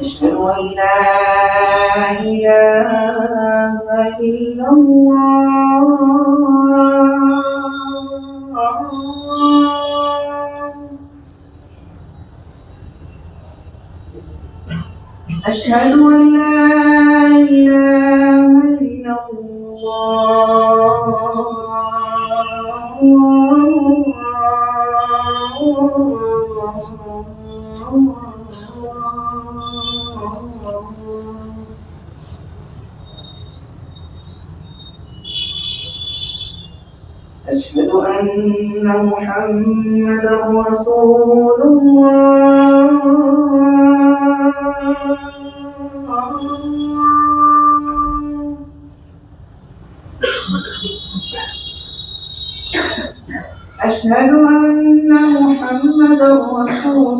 أشهد أن لا إله إلا الله. أشهد أن لا إله إلا أشهد أن محمدا رسول الله. أشهد أن محمدا رسول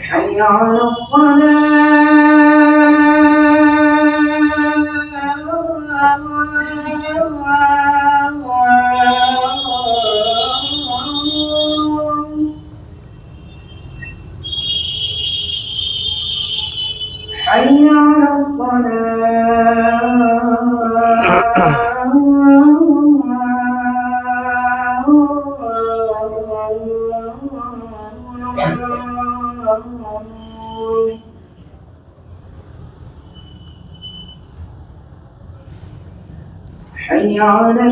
حي على حي على حي على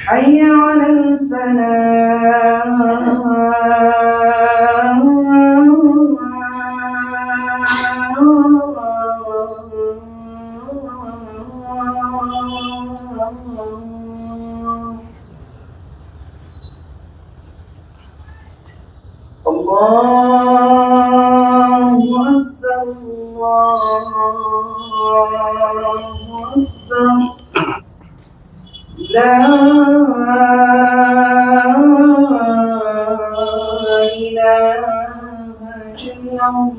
حي على الله أكبر الله أكبر لا إله إلا الله.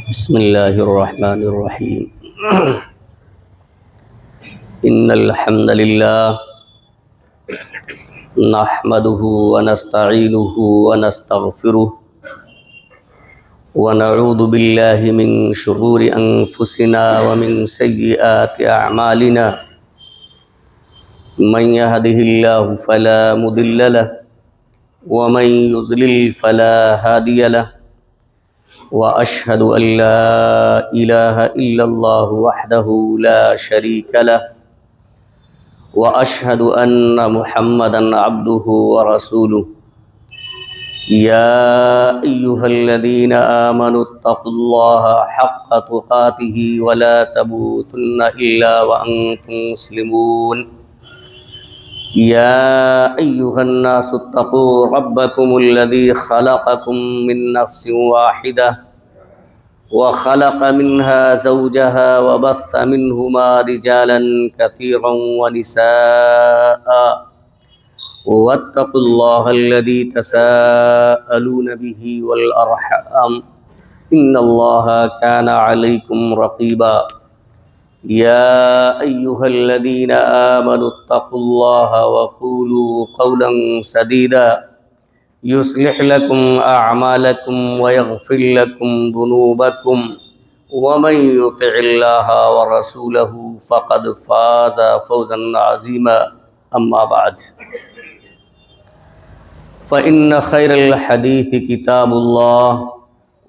بسم الله الرحمن الرحيم. إن الحمد لله نحمده ونستعينه ونستغفره ونعوذ بالله من شرور أنفسنا ومن سيئات أعمالنا. من يهده الله فلا مضل له ومن يضلل فلا هادي له. وأشهد أن لا إله إلا الله وحده لا شريك له وأشهد أن محمدا عبده ورسوله. يا أيها الذين آمنوا اتقوا الله حق تقاته ولا تموتن إلا وأنتم مسلمون يا أيها الناس اتقوا ربكم الذي خلقكم من نفس واحدة وخلق منها زوجها وبث منهما رجالا كثيرا ونساء واتقوا الله الذي تساءلون به والأرحام إن الله كان عليكم رقيبا يا أيها الذين آمنوا اتقوا الله وقولوا قولا سديدا يصلح لكم أعمالكم ويغفر لكم ذنوبكم ومن يطع الله ورسوله فقد فاز فوزا عظيما أما بعد فإن خير الحديث كتاب الله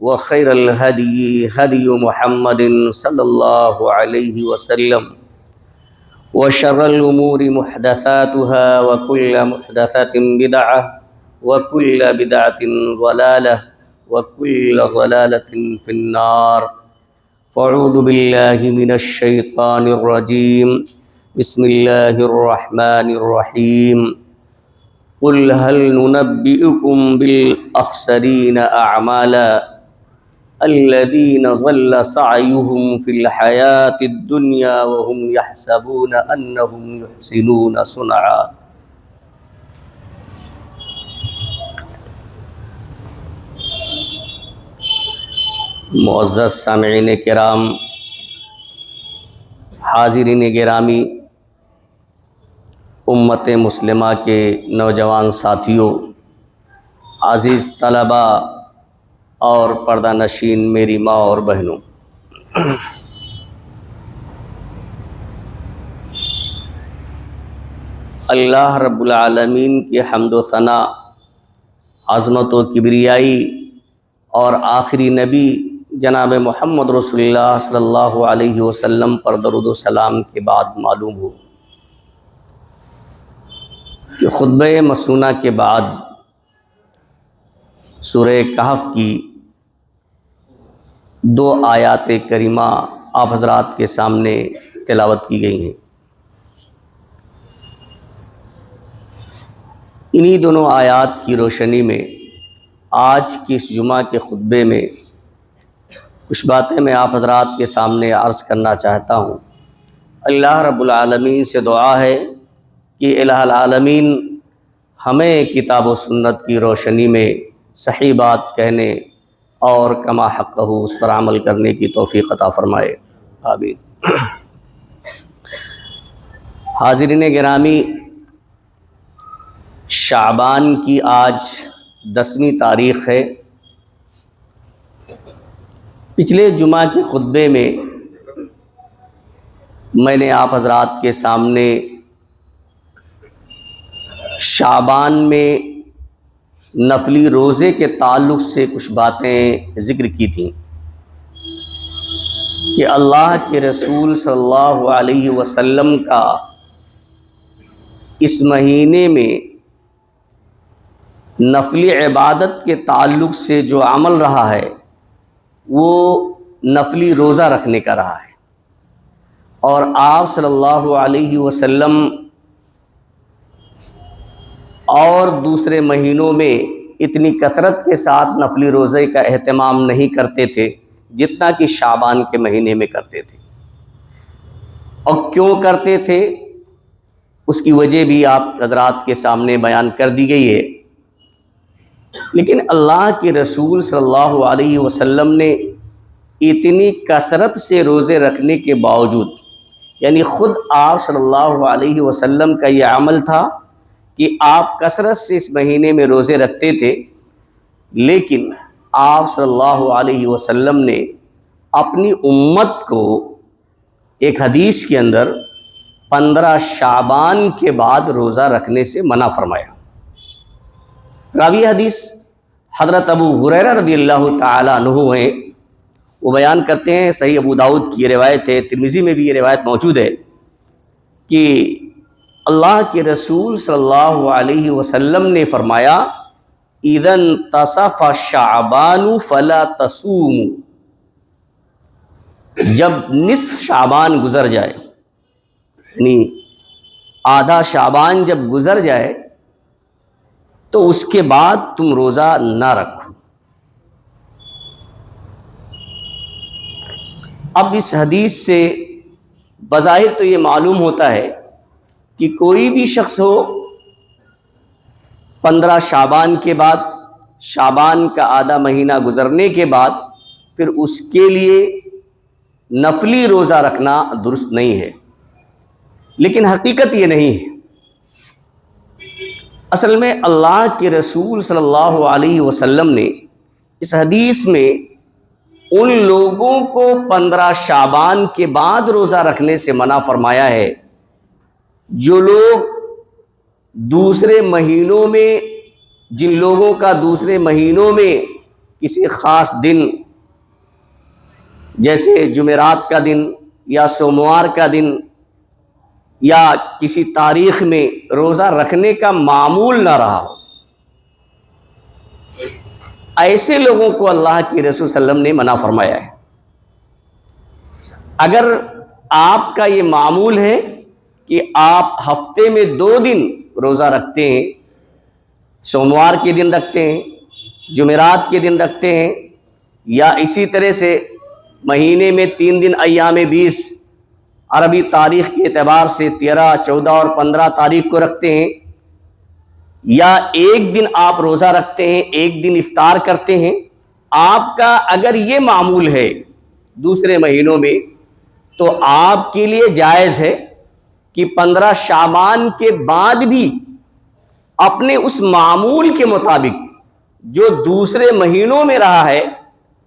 وخير الهدي هدي محمد صلى الله عليه وسلم وشر الأمور محدثاتها وكل محدثة بدعة وكل بدعة ضلالة وكل ضلالة في النار فاعوذ بالله من الشيطان الرجيم بسم الله الرحمن الرحيم قل هل ننبئكم بالأخسرين أعمالا الذين ضل سعيهم في الحياة الدنيا وهم يحسبون أنهم يحسنون صنعا۔ معزز سامعین کرام، حاضرین گرامی، امت مسلمہ کے نوجوان ساتھیوں، عزیز طلباء اور پردہ نشین میری ماں اور بہنوں، اللہ رب العالمین کی حمد و ثنا، عظمت و کبریائی اور آخری نبی جناب محمد رسول اللہ صلی اللہ علیہ وسلم پر درود و سلام کے بعد معلوم ہو کہ خطبہ مسنونہ کے بعد سورہ کہف کی 2 آیات کریمہ آپ حضرات کے سامنے تلاوت کی گئی ہیں۔ انہی دونوں آیات کی روشنی میں آج کی اس جمعہ کے خطبے میں کچھ باتیں میں آپ حضرات کے سامنے عرض کرنا چاہتا ہوں۔ اللہ رب العالمین سے دعا ہے کہ الہ العالمین ہمیں کتاب و سنت کی روشنی میں صحیح بات کہنے اور کما حقہ اس پر عمل کرنے کی توفیق عطا فرمائے، آمین۔ حاضرین گرامی، شعبان کی آج 10ویں تاریخ ہے۔ پچھلے جمعہ کے خطبے میں نے آپ حضرات کے سامنے شعبان میں نفلی روزے کے تعلق سے کچھ باتیں ذکر کی تھیں کہ اللہ کے رسول صلی اللہ علیہ وسلم کا اس مہینے میں نفلی عبادت کے تعلق سے جو عمل رہا ہے وہ نفلی روزہ رکھنے کا رہا ہے، اور آپ صلی اللہ علیہ وسلم اور دوسرے مہینوں میں اتنی کثرت کے ساتھ نفلی روزے کا اہتمام نہیں کرتے تھے جتنا کہ شعبان کے مہینے میں کرتے تھے۔ اور کیوں کرتے تھے اس کی وجہ بھی آپ حضرات کے سامنے بیان کر دی گئی ہے، لیکن اللہ کے رسول صلی اللہ علیہ وسلم نے اتنی کثرت سے روزے رکھنے کے باوجود، یعنی خود آپ صلی اللہ علیہ وسلم کا یہ عمل تھا کہ آپ کثرت سے اس مہینے میں روزے رکھتے تھے، لیکن آپ صلی اللہ علیہ وسلم نے اپنی امت کو ایک حدیث کے اندر 15 شعبان کے بعد روزہ رکھنے سے منع فرمایا۔ راوی حدیث حضرت ابو ہریرہ رضی اللہ تعالیٰ عنہ ہیں، وہ بیان کرتے ہیں، صحیح ابو داؤد کی یہ روایت ہے، ترمذی میں بھی یہ روایت موجود ہے کہ اللہ کے رسول صلی اللہ علیہ وسلم نے فرمایا اذا انتصف شعبان فلا تصوموا، جب نصف شعبان گزر جائے، یعنی آدھا شعبان جب گزر جائے تو اس کے بعد تم روزہ نہ رکھو۔ اب اس حدیث سے بظاہر تو یہ معلوم ہوتا ہے کہ کوئی بھی شخص ہو 15 شعبان کے بعد، شعبان کا آدھا مہینہ گزرنے کے بعد پھر اس کے لیے نفلی روزہ رکھنا درست نہیں ہے، لیکن حقیقت یہ نہیں ہے۔ اصل میں اللہ کے رسول صلی اللہ علیہ وسلم نے اس حدیث میں ان لوگوں کو 15 شعبان کے بعد روزہ رکھنے سے منع فرمایا ہے جو لوگ دوسرے مہینوں میں، جن لوگوں کا دوسرے مہینوں میں کسی خاص دن جیسے جمعرات کا دن یا سوموار کا دن یا کسی تاریخ میں روزہ رکھنے کا معمول نہ رہا ہو، ایسے لوگوں کو اللہ کے رسول صلی اللہ علیہ وسلم نے منع فرمایا ہے۔ اگر آپ کا یہ معمول ہے کہ آپ ہفتے میں 2 دن روزہ رکھتے ہیں، سوموار کے دن رکھتے ہیں، جمعرات کے دن رکھتے ہیں، یا اسی طرح سے مہینے میں 3 دن ایام 20 عربی تاریخ کے اعتبار سے 13، 14 اور 15 تاریخ کو رکھتے ہیں، یا ایک دن آپ روزہ رکھتے ہیں، ایک دن افطار کرتے ہیں، آپ کا اگر یہ معمول ہے دوسرے مہینوں میں تو آپ کے لیے جائز ہے کہ 15 شعبان کے بعد بھی اپنے اس معمول کے مطابق جو دوسرے مہینوں میں رہا ہے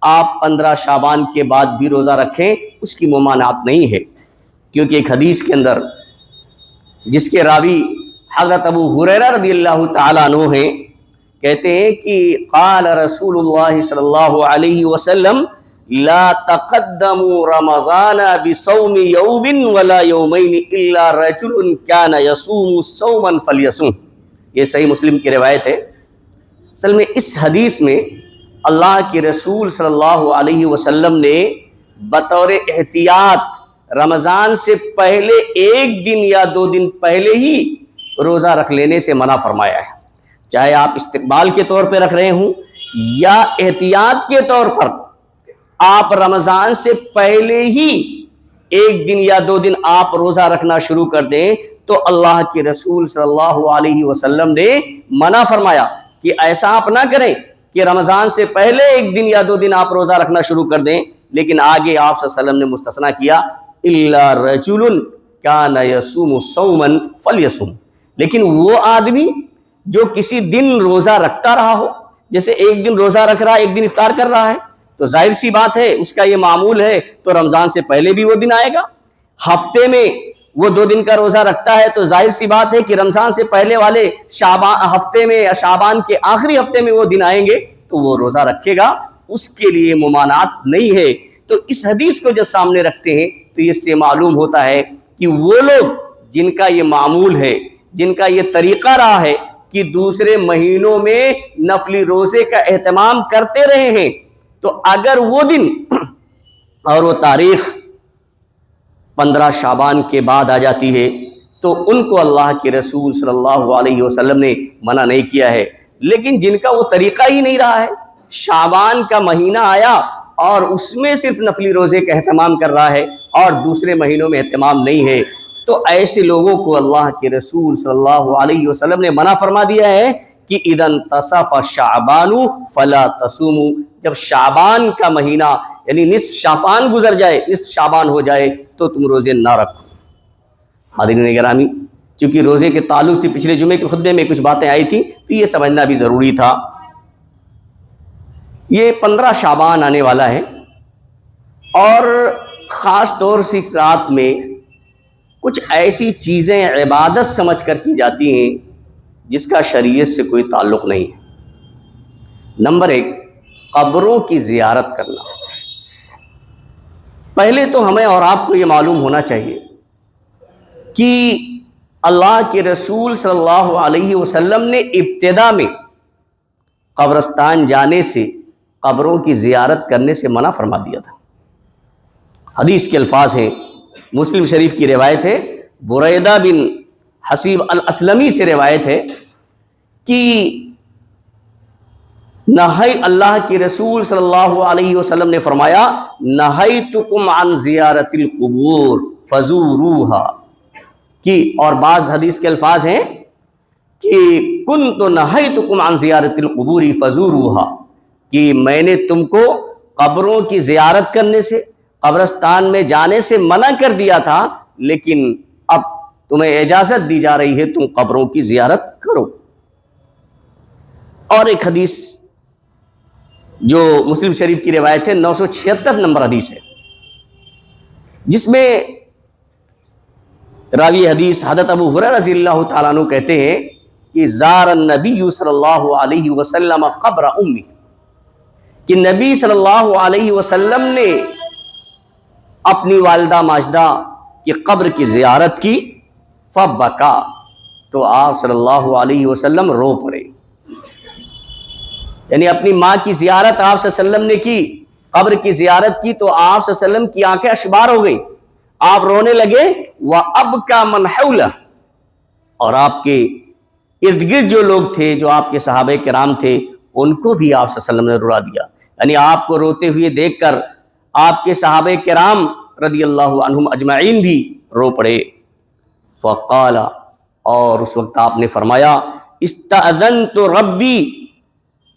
آپ 15 شعبان کے بعد بھی روزہ رکھیں، اس کی ممانعت نہیں ہے، کیونکہ ایک حدیث کے اندر جس کے راوی حضرت ابو ہریرہ رضی اللہ تعالیٰ عنہ ہیں، کہتے ہیں کہ قال رسول اللہ صلی اللہ علیہ وسلم لا تقدموا رمضان بصوم یوم ولا یومین الا رجل كان يصوم صوما فلیصم۔ یہ صحیح مسلم کی روایت ہے۔ اصل میں اس حدیث میں اللہ کے رسول صلی اللہ علیہ وسلم نے بطور احتیاط رمضان سے پہلے 1 دن یا 2 دن پہلے ہی روزہ رکھ لینے سے منع فرمایا ہے، چاہے آپ استقبال کے طور پہ رکھ رہے ہوں یا احتیاط کے طور پر آپ رمضان سے پہلے ہی 1 دن یا 2 دن آپ روزہ رکھنا شروع کر دیں تو اللہ کے رسول صلی اللہ علیہ وسلم نے منع فرمایا کہ ایسا آپ نہ کریں کہ رمضان سے پہلے 1 دن یا 2 دن آپ روزہ رکھنا شروع کر دیں، لیکن آگے آپ صلی اللہ علیہ وسلم نے مستثنیٰ کیا الا رجل کان یصوم صوما فلیصم، لیکن وہ آدمی جو کسی دن روزہ رکھتا رہا ہو، جیسے 1 دن روزہ رکھ رہا ہے، 1 دن افطار کر رہا ہے، تو ظاہر سی بات ہے اس کا یہ معمول ہے تو رمضان سے پہلے بھی وہ دن آئے گا۔ ہفتے میں وہ 2 دن کا روزہ رکھتا ہے تو ظاہر سی بات ہے کہ رمضان سے پہلے والے ہفتے میں یا شعبان کے آخری ہفتے میں وہ دن آئیں گے تو وہ روزہ رکھے گا، اس کے لیے ممانعت نہیں ہے۔ تو اس حدیث کو جب سامنے رکھتے ہیں تو اس سے معلوم ہوتا ہے کہ وہ لوگ جن کا یہ معمول ہے، جن کا یہ طریقہ رہا ہے کہ دوسرے مہینوں میں نفلی روزے کا اہتمام کرتے رہے ہیں، تو اگر وہ دن اور وہ تاریخ 15 شعبان کے بعد آ جاتی ہے تو ان کو اللہ کے رسول صلی اللہ علیہ وسلم نے منع نہیں کیا ہے۔ لیکن جن کا وہ طریقہ ہی نہیں رہا ہے، شعبان کا مہینہ آیا اور اس میں صرف نفلی روزے کا اہتمام کر رہا ہے اور دوسرے مہینوں میں اہتمام نہیں ہے، تو ایسے لوگوں کو اللہ کے رسول صلی اللہ علیہ وسلم نے منع فرما دیا ہے کہ اذا انتصف شعبان فلا تصوموا، جب شعبان کا مہینہ یعنی نصف شعبان گزر جائے، نصف شعبان ہو جائے تو تم روزے نہ رکھو۔ حاضرین گرامی، چونکہ روزے کے تعلق سے پچھلے جمعے کے خطبے میں کچھ باتیں آئی تھیں تو یہ سمجھنا بھی ضروری تھا۔ یہ 15 شعبان آنے والا ہے اور خاص طور سے اس رات میں کچھ ایسی چیزیں عبادت سمجھ کر کی جاتی ہیں جس کا شریعت سے کوئی تعلق نہیں ہے۔ نمبر 1، قبروں کی زیارت کرنا۔ پہلے تو ہمیں اور آپ کو یہ معلوم ہونا چاہیے کہ اللہ کے رسول صلی اللہ علیہ وسلم نے ابتدا میں قبرستان جانے سے، قبروں کی زیارت کرنے سے منع فرما دیا تھا۔ حدیث کے الفاظ ہیں، مسلم شریف کی روایت ہے، بریدہ بن حصیب الاسلمی سے روایت ہے کہ اللہ کے رسول صلی اللہ علیہ وسلم نے فرمایا، نہیتکم عن زیارت القبور فزوروها، کہ اور بعض حدیث کے الفاظ ہیں کہ کنت نہیتکم عن زیارت القبور فزوروها، کہ میں نے تم کو قبروں کی زیارت کرنے سے، قبرستان میں جانے سے منع کر دیا تھا، لیکن اب تمہیں اجازت دی جا رہی ہے تم قبروں کی زیارت کرو۔ اور ایک حدیث جو مسلم شریف کی روایت ہے، 976 نمبر حدیث ہے، جس میں راوی حدیث حضرت ابو ہریرہ رضی اللہ تعالیٰ عنہ کہتے ہیں کہ زار النبی صلی اللہ علیہ وسلم قبر امی، کہ نبی صلی اللہ علیہ وسلم نے اپنی والدہ ماجدہ کی قبر کی زیارت کی، فبکا، تو آپ صلی اللہ علیہ وسلم رو پڑے، یعنی اپنی ماں کی زیارت آپ صلی اللہ علیہ وسلم نے کی، قبر کی زیارت کی، تو آپ صلی اللہ علیہ وسلم کی آنکھیں اشبار ہو گئی، آپ رونے لگے، وَأَبْكَى مَنْ حَوْلَهُ، اور آپ کے ارد گرد جو لوگ تھے، جو آپ کے صحابہ کرام تھے، ان کو بھی آپ صلی اللہ علیہ وسلم نے رلا دیا، یعنی آپ کو روتے ہوئے دیکھ کر آپ کے صحابہ کرام رضی اللہ عنہم اجمعین بھی رو پڑے۔ فقال، اور اس وقت آپ نے فرمایا، استأذنت ربی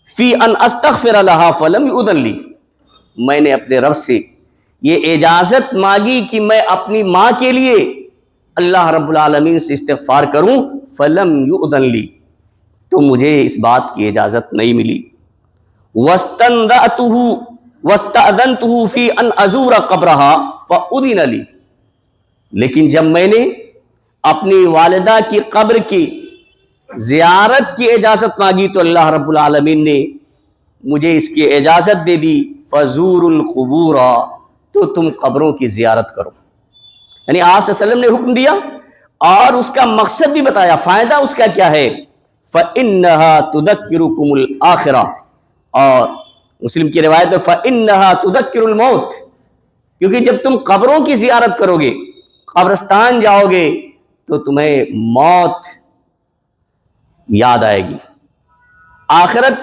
فی ان استغفر لہا فلم یؤذن لی، میں نے اپنے رب سے یہ اجازت مانگی کہ میں اپنی ماں کے لیے اللہ رب العالمین سے استغفار کروں، فلم یؤذن لی، تو مجھے اس بات کی اجازت نہیں ملی۔ واستأذنته فی ان ازور قبرها فأذن لی، لیکن جب میں نے اپنی والدہ کی قبر کی زیارت کی اجازت مانگی تو اللہ رب العالمین نے مجھے اس کی اجازت دے دی، فزور القبور، تو تم قبروں کی زیارت کرو، یعنی آپ صلی اللہ علیہ وسلم نے حکم دیا اور اس کا مقصد بھی بتایا، فائدہ اس کا کیا ہے، فإنها تذکرکم الآخرہ، اور مسلم کی روایت میں فإنها تذکر الموت، کیونکہ جب تم قبروں کی زیارت کرو گے، قبرستان جاؤ گے، تو تمہیں موت یاد آئے گی، آخرت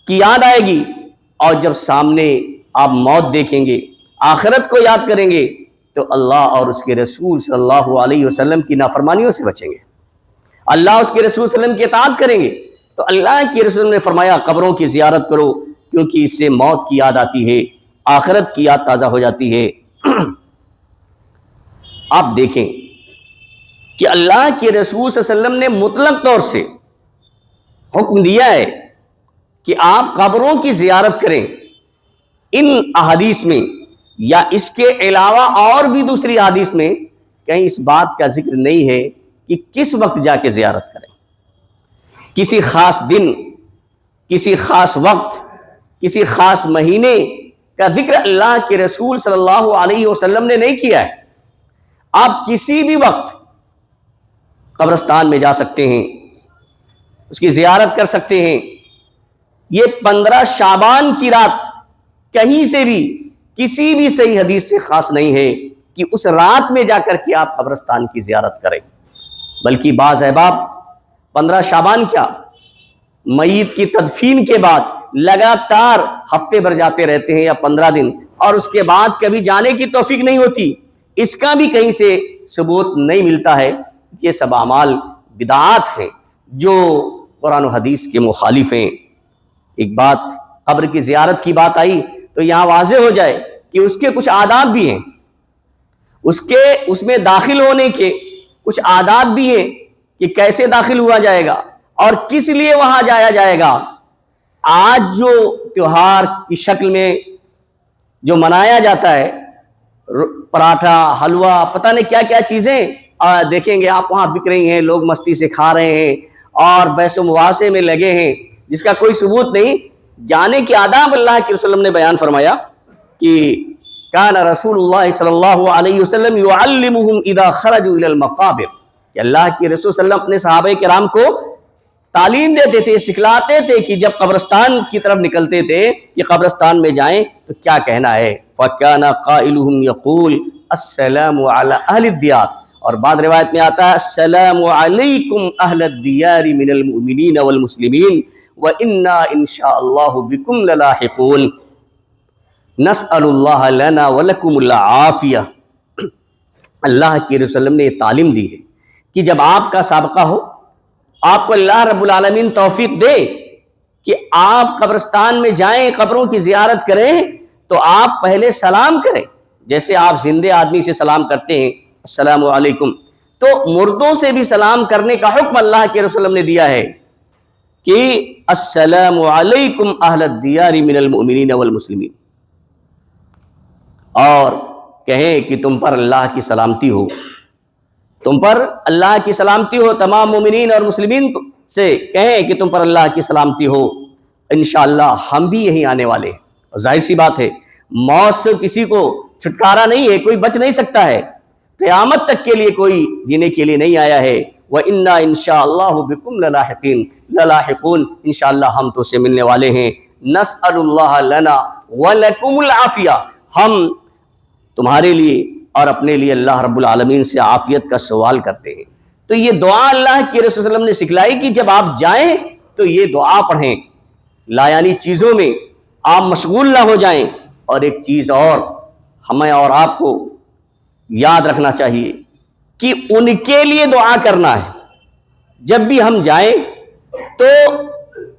کی یاد آئے گی، اور جب سامنے آپ موت دیکھیں گے، آخرت کو یاد کریں گے، تو اللہ اور اس کے رسول صلی اللہ علیہ وسلم کی نافرمانیوں سے بچیں گے، اللہ اس کے رسول صلی اللہ علیہ وسلم کی اطاعت کریں گے۔ تو اللہ کے رسول نے فرمایا قبروں کی زیارت کرو، کیونکہ اس سے موت کی یاد آتی ہے، آخرت کی یاد تازہ ہو جاتی ہے۔ آپ دیکھیں کہ اللہ کے رسول صلی اللہ علیہ وسلم نے مطلق طور سے حکم دیا ہے کہ آپ قبروں کی زیارت کریں۔ ان احادیث میں یا اس کے علاوہ اور بھی دوسری احادیث میں کہیں اس بات کا ذکر نہیں ہے کہ کس وقت جا کے زیارت کریں، کسی خاص دن، کسی خاص وقت، کسی خاص مہینے کا ذکر اللہ کے رسول صلی اللہ علیہ وسلم نے نہیں کیا ہے۔ آپ کسی بھی وقت قبرستان میں جا سکتے ہیں، اس کی زیارت کر سکتے ہیں۔ یہ 15 شعبان کی رات کہیں سے بھی کسی بھی صحیح حدیث سے خاص نہیں ہے کہ اس رات میں جا کر کے آپ قبرستان کی زیارت کریں، بلکہ بعض احباب 15 شعبان کیا، میت کی تدفین کے بعد لگاتار ہفتے بھر جاتے رہتے ہیں یا 15 دن، اور اس کے بعد کبھی جانے کی توفیق نہیں ہوتی۔ اس کا بھی کہیں سے ثبوت نہیں ملتا ہے۔ یہ سب اعمال بدعات ہیں جو قرآن و حدیث کے مخالف ہیں۔ ایک بات، قبر کی زیارت کی بات آئی تو یہاں واضح ہو جائے کہ اس کے کچھ آداب بھی ہیں، اس میں داخل ہونے کے کچھ آداب بھی ہیں کہ کیسے داخل ہوا جائے گا اور کس لیے وہاں جایا جائے گا۔ آج جو تیوہار کی شکل میں جو منایا جاتا ہے، پراٹھا، حلوہ، پتہ نہیں کیا کیا چیزیں دیکھیں گے آپ وہاں بک رہی ہیں، لوگ مستی سے کھا رہے ہیں اور بحث و مباحثے میں لگے ہیں جس کا کوئی ثبوت نہیں۔ جانے کے آداب اللہ کے رسول نے بیان فرمایا کہ کان رسول اللہ صلی اللہ علیہ وسلم یعلمہم اذا خرجوا الی المقابر، کہ اللہ کے رسول صلی اللہ علیہ وسلم اپنے صحابہ کرام کو تعلیم دیتے تھے, سکھلاتے تھے کہ جب قبرستان کی طرف نکلتے تھے کہ قبرستان میں جائیں تو کیا کہنا ہے. فَكَانَ قَائِلُهُمْ يَقُولُ السَّلَامُ عَلَىٰ أَهْلِ الدِّيَارِ, اور بعض روایت میں آتا ہے السلام علیکم اہل الدیار من المؤمنین والمسلمین وَإِنَّا إِن شَاءَ اللَّهُ بِكُمْ لَلَاحِقُونَ نسأل اللہ لنا ولکم العافیہ. اللہ کے رسول صلی اللہ علیہ وسلم نے یہ تعلیم دی ہے کہ جب آپ کا سابقہ ہو, آپ کو اللہ رب العالمین توفیق دے کہ آپ قبرستان میں جائیں, قبروں کی زیارت کریں, تو آپ پہلے سلام کریں جیسے آپ زندے آدمی سے سلام کرتے ہیں السلام علیکم. تو مردوں سے بھی سلام کرنے کا حکم اللہ کے رسول نے دیا ہے کہ السلام علیکم اہل الدیار من المؤمنین والمسلمین, اور کہیں کہ تم پر اللہ کی سلامتی ہو, تم پر اللہ کی سلامتی ہو. تمام مومنین اور مسلمین سے کہیں کہ تم پر اللہ کی سلامتی ہو. انشاءاللہ ہم بھی یہیں آنے والے ہیں. ظاہر سی بات ہے موت سے کسی کو چھٹکارا نہیں ہے, کوئی بچ نہیں سکتا ہے, قیامت تک کے لیے کوئی جینے کے لیے نہیں آیا ہے. وَإِنَّا إِن شَاءَ اللَّهُ بِكُمْ لَلَاحِقُونَ انشاءاللہ ہم تو سے ملنے والے ہیں. نسأل اللہ لنا ولکم العافیہ, ہم تمہارے لیے اور اپنے لیے اللہ رب العالمین سے عافیت کا سوال کرتے ہیں. تو یہ دعا اللہ کے رسول صلی اللہ علیہ وسلم نے سکھلائی کہ جب آپ جائیں تو یہ دعا پڑھیں, لایانی چیزوں میں آپ مشغول نہ ہو جائیں. اور ایک چیز اور ہمیں اور آپ کو یاد رکھنا چاہیے کہ ان کے لیے دعا کرنا ہے. جب بھی ہم جائیں تو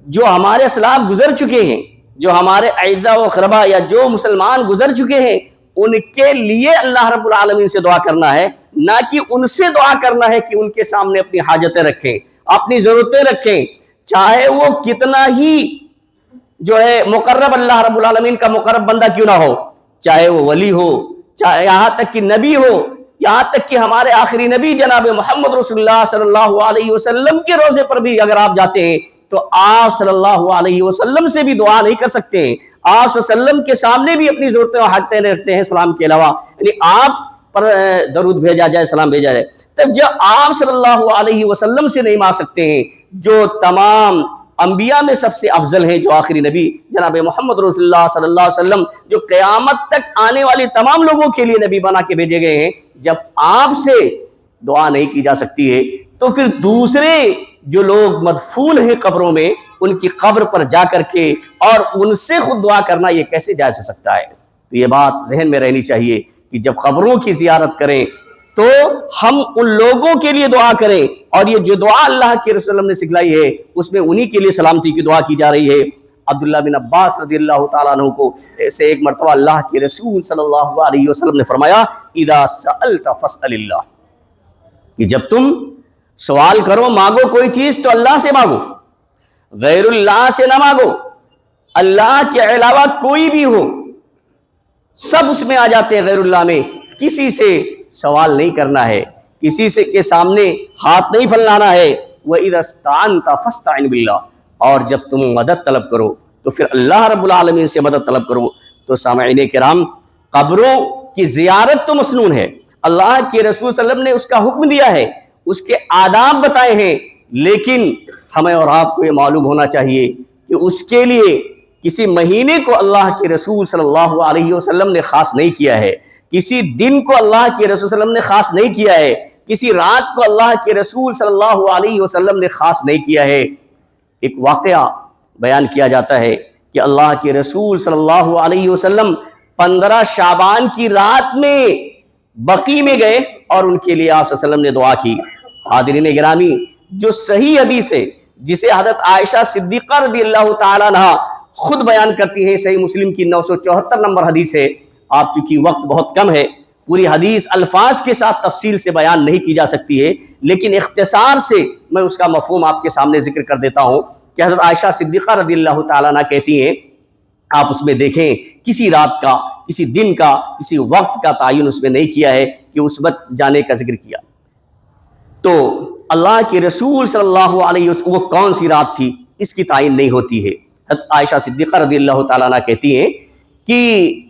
جو ہمارے اسلاف گزر چکے ہیں, جو ہمارے اعزاء و اقربا یا جو مسلمان گزر چکے ہیں, ان کے لیے اللہ رب العالمین سے دعا کرنا ہے, نہ کہ ان سے دعا کرنا ہے کہ ان کے سامنے اپنی حاجتیں رکھیں, اپنی ضرورتیں رکھیں, چاہے وہ کتنا ہی جو ہے مقرب اللہ رب العالمین کا مقرب بندہ کیوں نہ ہو, چاہے وہ ولی ہو, چاہے یہاں تک کہ نبی ہو, یہاں تک کہ ہمارے آخری نبی جناب محمد رسول اللہ صلی اللہ علیہ وسلم کے روضے پر بھی اگر آپ جاتے ہیں تو آپ صلی اللہ علیہ وسلم سے بھی دعا نہیں کر سکتے ہیں. آپ صلی اللہ علیہ وسلم کے سامنے بھی اپنی ضرورتیں اور حاجتیں رکھتے ہیں سلام کے علاوہ, یعنی آپ پر درود بھیجا جائے, سلام بھیجا جائے. تب جب آپ صلی اللہ علیہ وسلم سے نہیں مانگ سکتے ہیں, جو تمام انبیاء میں سب سے افضل ہیں, جو آخری نبی جناب محمد رسول اللہ صلی اللہ علیہ وسلم, جو قیامت تک آنے والی تمام لوگوں کے لیے نبی بنا کے بھیجے گئے ہیں, جب آپ سے دعا نہیں کی جا سکتی ہے تو پھر دوسرے جو لوگ مدفون ہیں قبروں میں, ان کی قبر پر جا کر کے اور ان سے خود دعا کرنا یہ کیسے جائز ہو سکتا ہے. تو یہ بات ذہن میں رہنی چاہیے کہ جب قبروں کی زیارت کریں تو ہم ان لوگوں کے لیے دعا کریں, اور یہ جو دعا اللہ کے رسول نے سکھلائی ہے اس میں انہی کے لیے سلامتی کی دعا کی جا رہی ہے. عبداللہ بن عباس رضی اللہ تعالیٰ عنہ کو ایسے ایک مرتبہ اللہ کے رسول صلی اللہ علیہ وسلم نے فرمایا اذا سألت فاسأل اللہ, کہ جب تم سوال کرو, مانگو کوئی چیز تو اللہ سے مانگو, غیر اللہ سے نہ مانگو. اللہ کے علاوہ کوئی بھی ہو سب اس میں آ جاتے ہیں غیر اللہ میں. کسی سے سوال نہیں کرنا ہے, کسی سے کے سامنے ہاتھ نہیں پھیلانا ہے. وَإِذَا اسْتَعَنْتَ فَاسْتَعِنْ بِاللَّهِ, اور جب تم مدد طلب کرو تو پھر اللہ رب العالمین سے مدد طلب کرو. تو سامعین کرام, قبروں کی زیارت تو مسنون ہے, اللہ کے رسول صلی اللہ علیہ وسلم نے اس کا حکم دیا ہے, اس کے آداب بتائے ہیں, لیکن ہمیں اور آپ کو یہ معلوم ہونا چاہیے کہ اس کے لیے کسی مہینے کو اللہ کے رسول صلی اللہ علیہ وسلم نے خاص نہیں کیا ہے, کسی دن کو اللہ کے رسول صلی اللہ علیہ وسلم نے خاص نہیں کیا ہے, کسی رات کو اللہ کے رسول صلی اللہ علیہ وسلم نے خاص نہیں کیا ہے. ایک واقعہ بیان کیا جاتا ہے کہ اللہ کے رسول صلی اللہ علیہ وسلم 15 شعبان کی رات میں بقی میں گئے اور ان کے لیے آپ صلی اللہ علیہ وسلم نے دعا کی. حاضرین گرامی, جو صحیح حدیث ہے جسے حضرت عائشہ صدیقہ رضی اللہ تعالیٰ عنہ خود بیان کرتی ہے, صحیح مسلم کی 974 نمبر حدیث ہے. آپ چونکہ وقت بہت کم ہے, پوری حدیث الفاظ کے ساتھ تفصیل سے بیان نہیں کی جا سکتی ہے, لیکن اختصار سے میں اس کا مفہوم آپ کے سامنے ذکر کر دیتا ہوں کہ حضرت عائشہ صدیقہ رضی اللہ تعالیٰ عنہ کہتی ہیں, آپ اس میں دیکھیں کسی رات کا, کسی دن کا, کسی وقت کا تعین اس میں نہیں کیا ہے کہ اس وقت جانے کا ذکر کیا. تو اللہ کے رسول صلی اللہ علیہ وسلم وہ کون سی رات تھی اس کی تعین نہیں ہوتی ہے. حضرت عائشہ صدیقہ رضی اللہ تعالیٰ عنہ کہتی ہیں کہ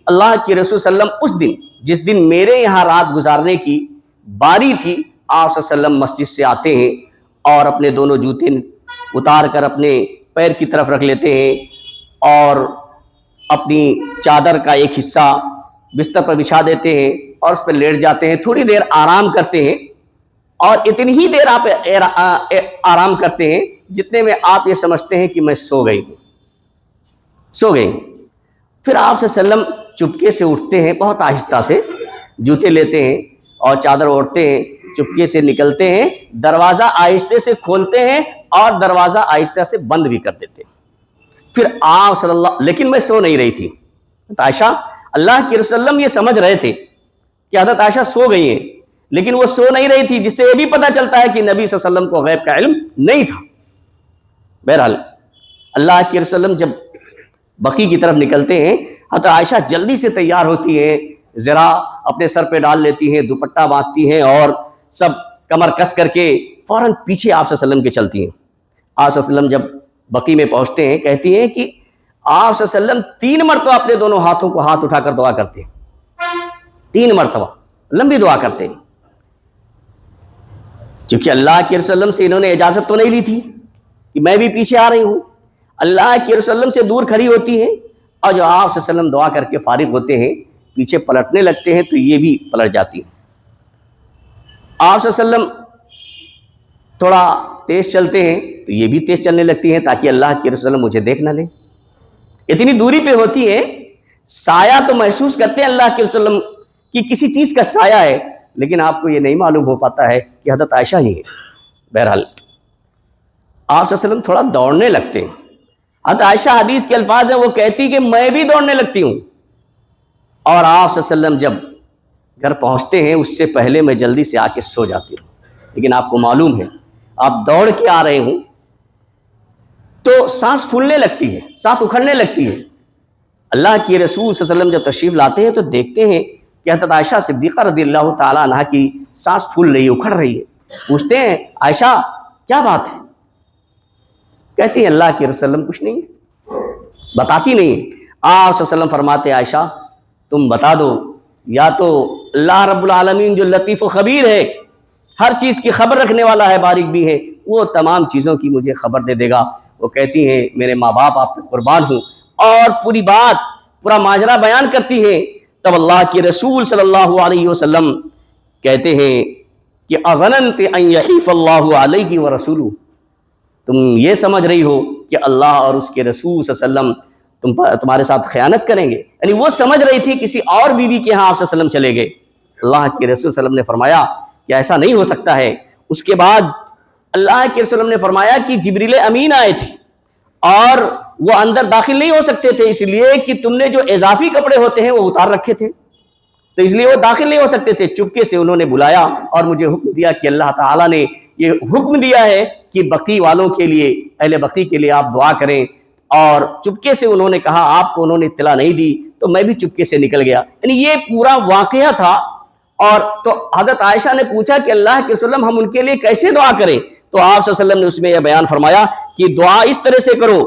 اللہ کے رسول صلی اللہ علیہ وسلم اس دن جس دن میرے یہاں رات گزارنے کی باری تھی, آپ صلی اللہ علیہ وسلم مسجد سے آتے ہیں اور اپنے دونوں جوتے اتار کر اپنے پیر کی طرف رکھ لیتے ہیں اور اپنی چادر کا ایک حصہ بستر پر بچھا دیتے ہیں اور اس پہ لیٹ جاتے ہیں، تھوڑی دیر آرام کرتے ہیں، اور اتنی ہی دیر آپ آرام کرتے ہیں جتنے میں آپ یہ سمجھتے ہیں کہ میں سو گئی ہوں۔ پھر آپ صلی اللہ علیہ وسلم چپکے سے اٹھتے ہیں، بہت آہستہ سے جوتے لیتے ہیں اور چادر اوڑھتے ہیں، چپکے سے نکلتے ہیں، دروازہ آہستہ سے کھولتے ہیں اور دروازہ آہستہ سے بند بھی کر دیتے ہیں۔ پھر آپ صلی اللہ، لیکن میں سو نہیں رہی تھی۔ عائشہ، اللہ کے رسول اللہ یہ سمجھ رہے تھے کہ حضرت عائشہ سو گئی ہیں، لیکن وہ سو نہیں رہی تھی، جس سے یہ بھی پتہ چلتا ہے کہ نبی صلی اللہ علیہ وسلم کو غیب کا علم نہیں تھا۔ بہرحال اللہ کے رسول اللہ جب بقیع کی طرف نکلتے ہیں، حضرت عائشہ جلدی سے تیار ہوتی ہیں، ذرا اپنے سر پہ ڈال لیتی ہیں، دوپٹہ باندھتی ہیں اور سب کمر کس کر کے فوراً پیچھے آپ صلی اللہ علیہ وسلم کے چلتی ہیں۔ آپ صلی اللہ علیہ وسلم جب بقیع میں پہنچتے ہیں، کہتی ہیں کہ آپ صلی اللہ علیہ وسلم 3 مرتبہ اپنے دونوں ہاتھوں کو ہاتھ اٹھا کر دعا کرتے ہیں، 3 مرتبہ لمبی دعا کرتے ہیں، چونکہ اللہ کے رسول اللہ سے انہوں نے اجازت تو نہیں لی تھی کہ میں بھی پیچھے آ رہی ہوں۔ اللہ کے رسول اللہ سے دور کھڑی ہوتی ہیں، اور جو آپ صلی اللہ علیہ وسلم دعا کر کے فارغ ہوتے ہیں، پیچھے پلٹنے لگتے ہیں تو یہ بھی پلٹ جاتی ہیں۔ آپ صلی اللہ علیہ وسلم تھوڑا تیز چلتے ہیں تو یہ بھی تیز چلنے لگتی ہیں تاکہ اللہ کے رسول اللہ مجھے دیکھ نہ لیں۔ اتنی دوری پہ ہوتی ہے، سایہ تو محسوس کرتے ہیں اللہ کے رسول اللہ کی کسی چیز کا سایہ ہے، لیکن آپ کو یہ نہیں معلوم ہو پاتا ہے کہ حضرت عائشہ ہی ہے۔ بہرحال آپ صلی اللہ علیہ وسلم تھوڑا دوڑنے لگتے ہیں۔ حضرت عائشہ حدیث کے الفاظ ہیں، وہ کہتی کہ میں بھی دوڑنے لگتی ہوں، اور آپ صلی اللہ علیہ وسلم جب گھر پہنچتے ہیں اس سے پہلے میں جلدی سے آ کے سو جاتی ہوں۔ لیکن آپ کو معلوم ہے آپ دوڑ کے آ رہے ہوں تو سانس پھولنے لگتی ہے، سانس اکھڑنے لگتی ہے۔ اللہ کے رسول صلی اللہ علیہ وسلم جب تشریف لاتے ہیں تو دیکھتے ہیں کہ حضرت عائشہ صدیقہ رضی اللہ تعالیٰ عنہ کی سانس پھول رہی ہے، اکھڑ رہی ہے۔ پوچھتے ہیں عائشہ کیا بات ہے؟ کہتی ہیں اللہ کے رسول اللہ کچھ نہیں ہے، بتاتی نہیں ہے۔ آپ صلی اللہ علیہ وسلم فرماتے ہیں عائشہ تم بتا دو، یا تو اللہ رب العالمین جو لطیف و خبیر ہے، ہر چیز کی خبر رکھنے والا ہے، باریک بھی ہے، وہ تمام چیزوں کی مجھے خبر دے دے گا۔ وہ کہتی ہیں میرے ماں باپ آپ پہ قربان ہوں، اور پوری بات پورا ماجرا بیان کرتی ہیں۔ تب اللہ کے رسول صلی اللہ علیہ وسلم کہتے ہیں کہ اظننت ان یحیف اللہ علیہ ورسولہ، تم یہ سمجھ رہی ہو کہ اللہ اور اس کے رسول صلی اللہ علیہ وسلم تمہارے ساتھ خیانت کریں گے؟ یعنی وہ سمجھ رہی تھی کسی اور بیوی کے ہاں آپ صلی اللہ علیہ وسلم چلے گئے۔ اللہ کے رسول صلی اللہ علیہ وسلم نے فرمایا کہ ایسا نہیں ہو سکتا ہے۔ اس کے بعد اللہ کے رسول نے فرمایا کہ جبریل امین آئے تھے اور وہ اندر داخل نہیں ہو سکتے تھے، اس لیے کہ تم نے جو اضافی کپڑے ہوتے ہیں وہ اتار رکھے تھے، تو اس لیے وہ داخل نہیں ہو سکتے تھے۔ چپکے سے انہوں نے بلایا اور مجھے حکم دیا کہ اللہ تعالیٰ نے یہ حکم دیا ہے کہ بقیع والوں کے لیے، اہل بقیع کے لیے آپ دعا کریں، اور چپکے سے انہوں نے کہا، آپ کو انہوں نے اطلاع نہیں دی تو میں بھی چپکے سے نکل گیا۔ یعنی یہ پورا واقعہ تھا۔ اور تو حضرت عائشہ نے پوچھا کہ اللہ کے رسول ہم ان کے لیے کیسے دعا کریں؟ تو آپ صلی اللہ علیہ وسلم نے اس میں یہ بیان فرمایا کہ دعا اس طرح سے کرو،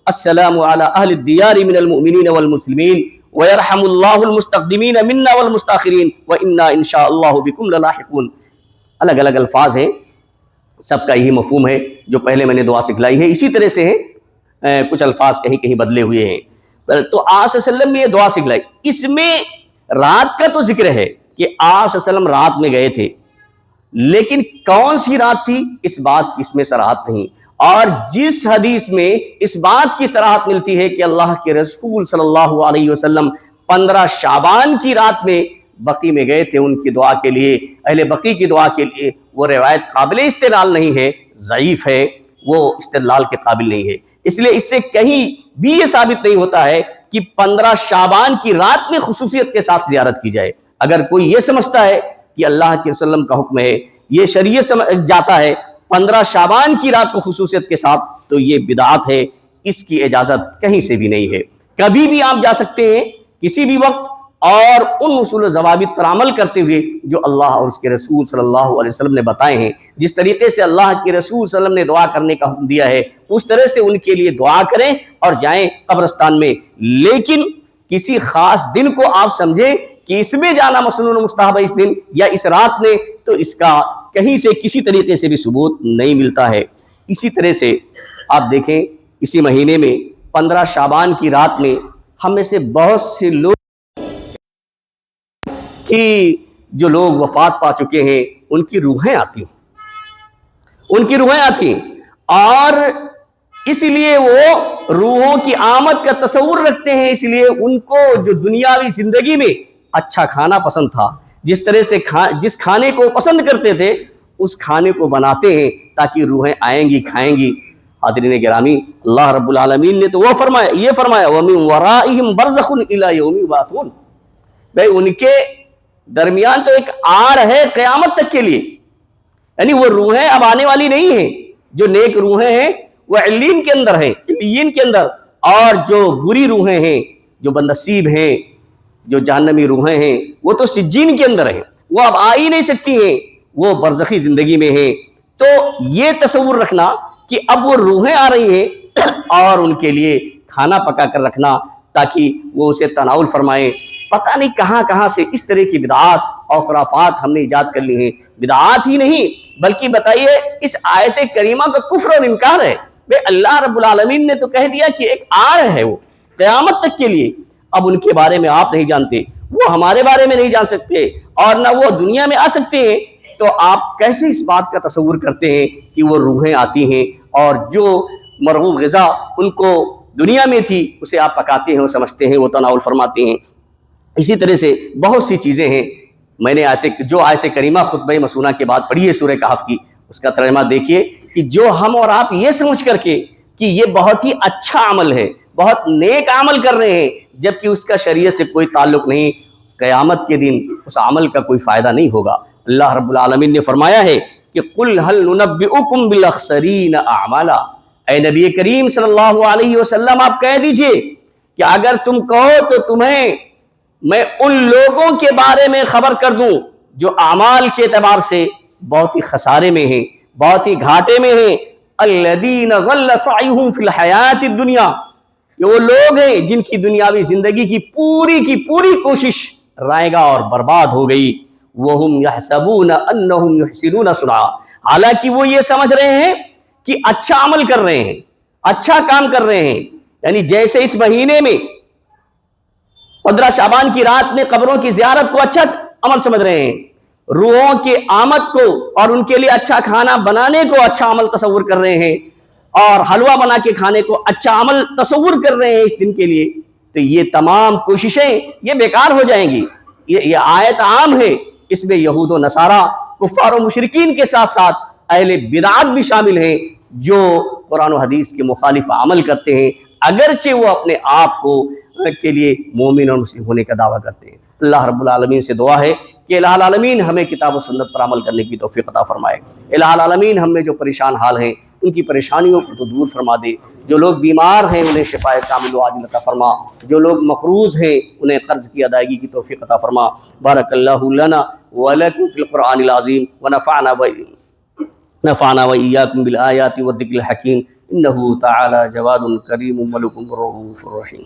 السلام علی اہل الدیار من المؤمنین والمسلمین ویرحم اللہ المستقدمین منا والمستاخرین وانا انشاء اللہ بکم للاحقون۔ الگ الگ الفاظ ہیں، سب کا یہی مفہوم ہے جو پہلے میں نے دعا سکھلائی ہے، اسی طرح سے ہیں، کچھ الفاظ کہیں کہیں بدلے ہوئے ہیں۔ تو آپ صلی اللہ علیہ وسلم نے یہ دعا سکھلائی۔ اس میں رات کا تو ذکر ہے کہ آپ صلی اللہ علیہ وسلم رات میں گئے تھے، لیکن کون سی رات تھی اس بات کی اس میں صراحت نہیں۔ اور جس حدیث میں اس بات کی صراحت ملتی ہے کہ اللہ کے رسول صلی اللہ علیہ وسلم 15 شعبان کی رات میں بقیع میں گئے تھے ان کی دعا کے لیے، اہل بقیع کی دعا کے لیے، وہ روایت قابل استدلال نہیں ہے، ضعیف ہے، وہ استدلال کے قابل نہیں ہے۔ اس لیے اس سے کہیں بھی یہ ثابت نہیں ہوتا ہے کہ 15 شعبان کی رات میں خصوصیت کے ساتھ زیارت کی جائے۔ اگر کوئی یہ سمجھتا ہے کہ اللہ کے رسول اللہ کا حکم ہے، یہ شریعت سمجھ جاتا ہے 15 شعبان کی رات کو خصوصیت کے ساتھ، تو یہ بدعت ہے، اس کی اجازت کہیں سے بھی نہیں ہے۔ کبھی بھی آپ جا سکتے ہیں کسی بھی وقت، اور ان اصول و ضوابط پر عمل کرتے ہوئے جو اللہ اور اس کے رسول صلی اللہ علیہ وسلم نے بتائے ہیں۔ جس طریقے سے اللہ کے رسول صلی اللہ علیہ وسلم نے دعا کرنے کا حکم دیا ہے اس طرح سے ان کے لیے دعا کریں اور جائیں قبرستان میں۔ لیکن کسی خاص دن کو آپ سمجھیں کہ اس میں جانا مسنون و مستحب ہے اس دن یا اس رات میں، تو اس کا کہیں سے کسی طریقے سے بھی ثبوت نہیں ملتا ہے۔ اسی طرح سے آپ دیکھیں اسی مہینے میں 15 شعبان کی رات میں ہم میں سے بہت سے لوگ کہ جو لوگ وفات پا چکے ہیں ان کی روحیں آتی ہیں، اور اس لیے وہ روحوں کی آمد کا تصور رکھتے ہیں، اس لیے ان کو جو دنیاوی زندگی میں اچھا کھانا پسند تھا، جس طرح سے جس کھانے کو پسند کرتے تھے اس کھانے کو بناتے ہیں تاکہ روحیں آئیں گی، کھائیں گی۔ حاضرین گرامی، اللہ رب العالمین نے تو یہ فرمایا وَمِن وَرَائِهِمْ بَرْزَخٌ إِلَىٰ يَوْمِ يُبْعَثُونَ، بھائی ان کے درمیان تو ایک آڑ ہے قیامت تک کے لیے، یعنی وہ روحیں اب آنے والی نہیں ہیں۔ جو نیک روحیں ہیں وہ علین کے اندر ہیں، علیین کے اندر، اور جو بری روحیں ہیں، جو بدنصیب ہیں، جو جہنمی روحیں ہیں، وہ تو سجین کے اندر ہیں، وہ اب آ ہی نہیں سکتی ہیں، وہ برزخی زندگی میں ہیں۔ تو یہ تصور رکھنا کہ اب وہ روحیں آ رہی ہیں اور ان کے لیے کھانا پکا کر رکھنا تاکہ وہ اسے تناول فرمائیں، پتہ نہیں کہاں کہاں سے اس طرح کی بدعات اور خرافات ہم نے ایجاد کر لی ہیں۔ بدعات ہی نہیں بلکہ بتائیے اس آیت کریمہ کا کفر اور انکار ہے۔ بے اللہ رب العالمین نے تو کہہ دیا کہ ایک آڑ ہے وہ قیامت تک کے لیے، اب ان کے بارے میں آپ نہیں جانتے، وہ ہمارے بارے میں نہیں جان سکتے، اور نہ وہ دنیا میں آ سکتے ہیں، تو آپ کیسے اس بات کا تصور کرتے ہیں کہ وہ روحیں آتی ہیں اور جو مرغوب غذا ان کو دنیا میں تھی اسے آپ پکاتے ہیں، وہ سمجھتے ہیں، وہ تناول فرماتے ہیں۔ اسی طرح سے بہت سی چیزیں ہیں۔ میں نے جو آیت کریمہ خطبہ مسونہ کے بعد پڑھی ہے سورہ کہف کی، اس کا ترجمہ دیکھیے کہ جو ہم اور آپ یہ سمجھ کر کے کہ یہ بہت ہی اچھا عمل ہے، بہت نیک عمل کر رہے ہیں، جبکہ اس کا شریعت سے کوئی تعلق نہیں، قیامت کے دن اس عمل کا کوئی فائدہ نہیں ہوگا۔ اللہ رب العالمین نے فرمایا ہے کہ قُلْ هَلْ نُنَبِّئُكُمْ بِالْأَخْسَرِينَ أَعْمَالًا، اے نبی کریم صلی اللہ علیہ وسلم آپ کہہ دیجئے کہ اگر تم کہو تو تمہیں میں ان لوگوں کے بارے میں خبر کر دوں جو اعمال کے اعتبار سے بہت ہی خسارے میں ہیں، بہت ہی گھاٹے میں ہیں۔ الذین ضل سعیہم فی الحیات الدنیا، یہ وہ لوگ ہیں جن کی دنیاوی زندگی کی پوری کوشش رائے گا اور برباد ہو گئی۔ وہم یحسبون انہم یحسنون صنعا، حالانکہ وہ یہ سمجھ رہے ہیں کہ اچھا عمل کر رہے ہیں، اچھا کام کر رہے ہیں، یعنی جیسے اس مہینے میں 15 شعبان کی رات میں قبروں کی زیارت کو اچھا عمل سمجھ رہے ہیں، روحوں کی آمد کو اور ان کے لیے اچھا کھانا بنانے کو اچھا عمل تصور کر رہے ہیں، اور حلوہ بنا کے کھانے کو اچھا عمل تصور کر رہے ہیں اس دن کے لیے، تو یہ تمام کوششیں یہ بیکار ہو جائیں گی۔ یہ آیت عام ہے، اس میں یہود و نصارہ، کفار و مشرکین کے ساتھ ساتھ اہل بدعات بھی شامل ہیں جو قرآن و حدیث کے مخالف عمل کرتے ہیں، اگرچہ وہ اپنے آپ کو کے لیے مومن اور مسلم ہونے کا دعویٰ کرتے ہیں۔ اللہ رب العالمین سے دعا ہے کہ الہ العالمین ہمیں کتاب و سنت پر عمل کرنے کی توفیق عطا فرمائے۔ الہ العالمین ہم میں جو پریشان حال ہیں ان کی پریشانیوں کو تو دور فرما دے، جو لوگ بیمار ہیں انہیں شفاء کامل و عاجل عطا فرما، جو لوگ مقروض ہیں انہیں قرض کی ادائیگی کی توفیق عطا فرما۔ بارک اللہ لنا ولکم فی القرآن العظیم ونفعنا وإیاکم بالآیات والذکر الحکیم، انہ تعالی جواد کریم ملک رؤوف رحیم۔